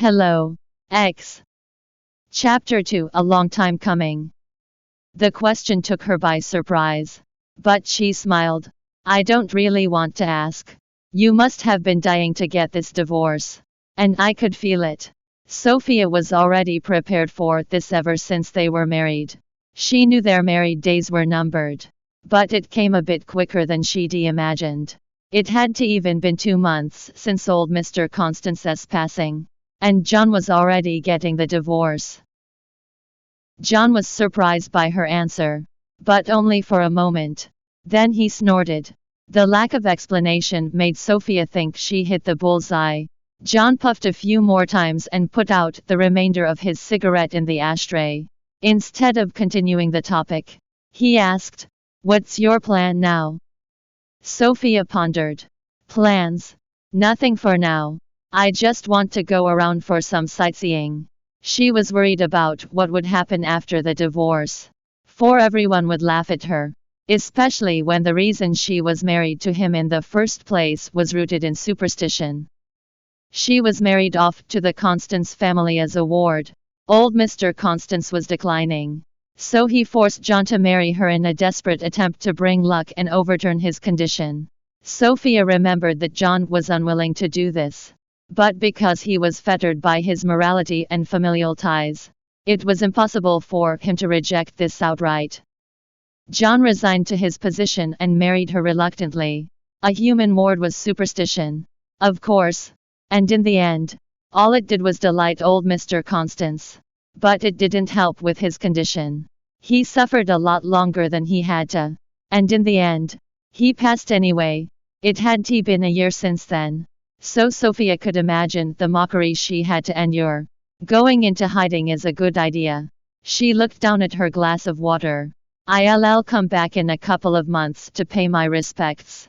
Hello, X. Chapter 2. A long time coming. The question took her by surprise. But she smiled. I don't really want to ask. You must have been dying to get this divorce. And I could feel it. Sophia was already prepared for this ever since they were married. She knew their married days were numbered. But it came a bit quicker than she'd imagined. It had to even been 2 months since old Mr. Constance's passing. And John was already getting the divorce. John was surprised by her answer. But only for a moment. Then he snorted. The lack of explanation made Sophia think she hit the bullseye. John puffed a few more times and put out the remainder of his cigarette in the ashtray. Instead of continuing the topic, he asked, "What's your plan now?" Sophia pondered. Plans? Nothing for now. I just want to go around for some sightseeing. She was worried about what would happen after the divorce. For everyone would laugh at her. Especially when the reason she was married to him in the first place was rooted in superstition. She was married off to the Constance family as a ward. Old Mr. Constance was declining. So he forced John to marry her in a desperate attempt to bring luck and overturn his condition. Sophia remembered that John was unwilling to do this. But because he was fettered by his morality and familial ties, it was impossible for him to reject this outright. John resigned to his position and married her reluctantly. A human ward was superstition. Of course. And in the end, all it did was delight old Mr. Constance. But it didn't help with his condition. He suffered a lot longer than he had to. And in the end, he passed anyway. It hadn't been a year since then. So Sophia could imagine the mockery she had to endure. Going into hiding is a good idea. She looked down at her glass of water. I'll come back in a couple of months to pay my respects.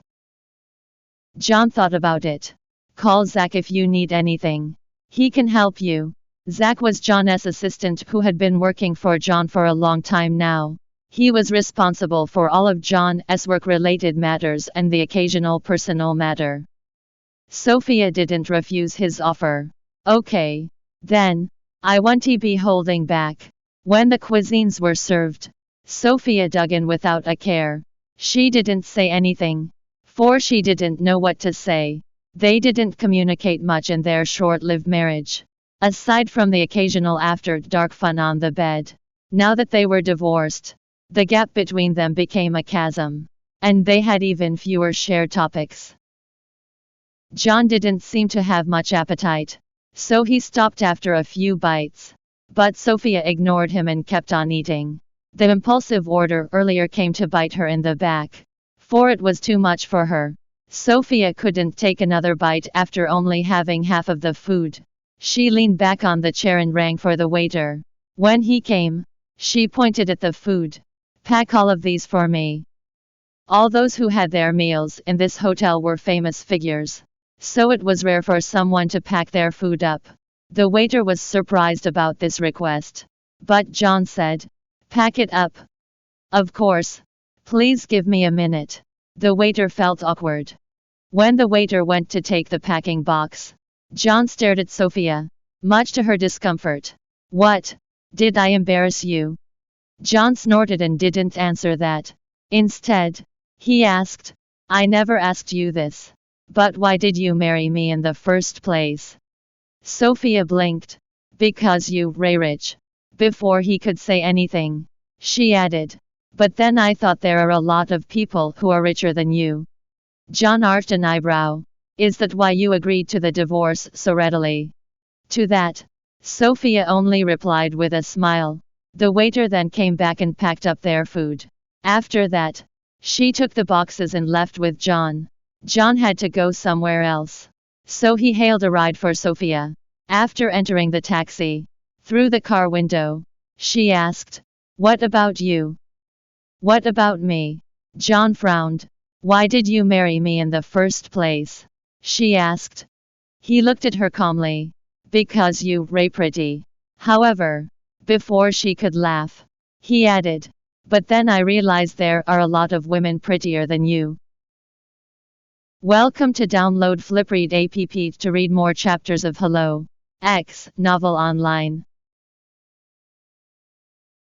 John thought about it. Call Zach if you need anything. He can help you. Zach was John's assistant who had been working for John for a long time now. He was responsible for all of John's work-related matters and the occasional personal matter. Sophia didn't refuse his offer. Okay. Then, I won't be holding back. When the cuisines were served, Sophia dug in without a care. She didn't say anything. For she didn't know what to say. They didn't communicate much in their short-lived marriage. Aside from the occasional after-dark fun on the bed. Now that they were divorced, the gap between them became a chasm. And they had even fewer shared topics. John didn't seem to have much appetite. So he stopped after a few bites. But Sophia ignored him and kept on eating. The impulsive order earlier came to bite her in the back. For it was too much for her. Sophia couldn't take another bite after only having half of the food. She leaned back on the chair and rang for the waiter. When he came, she pointed at the food. Pack all of these for me. All those who had their meals in this hotel were famous figures. So it was rare for someone to pack their food up. The waiter was surprised about this request. But John said, "Pack it up." "Of course. Please give me a minute." The waiter felt awkward. When the waiter went to take the packing box, John stared at Sophia, much to her discomfort. "What? Did I embarrass you?" John snorted and didn't answer that. Instead, he asked, "I never asked you this. But why did you marry me in the first place?" Sophia blinked. "Because you were rich." Before he could say anything, she added, "But then I thought there are a lot of people who are richer than you." John arched an eyebrow. "Is that why you agreed to the divorce so readily?" To that, Sophia only replied with a smile. The waiter then came back and packed up their food. After that, she took the boxes and left with John. John had to go somewhere else. So he hailed a ride for Sophia. After entering the taxi, through the car window, she asked, "What about you?" "What about me?" John frowned. "Why did you marry me in the first place?" she asked. He looked at her calmly. "Because you were pretty." However, before she could laugh, he added, "But then I realized there are a lot of women prettier than you." Welcome to download Flipread app to read more chapters of Hello, X. Novel online.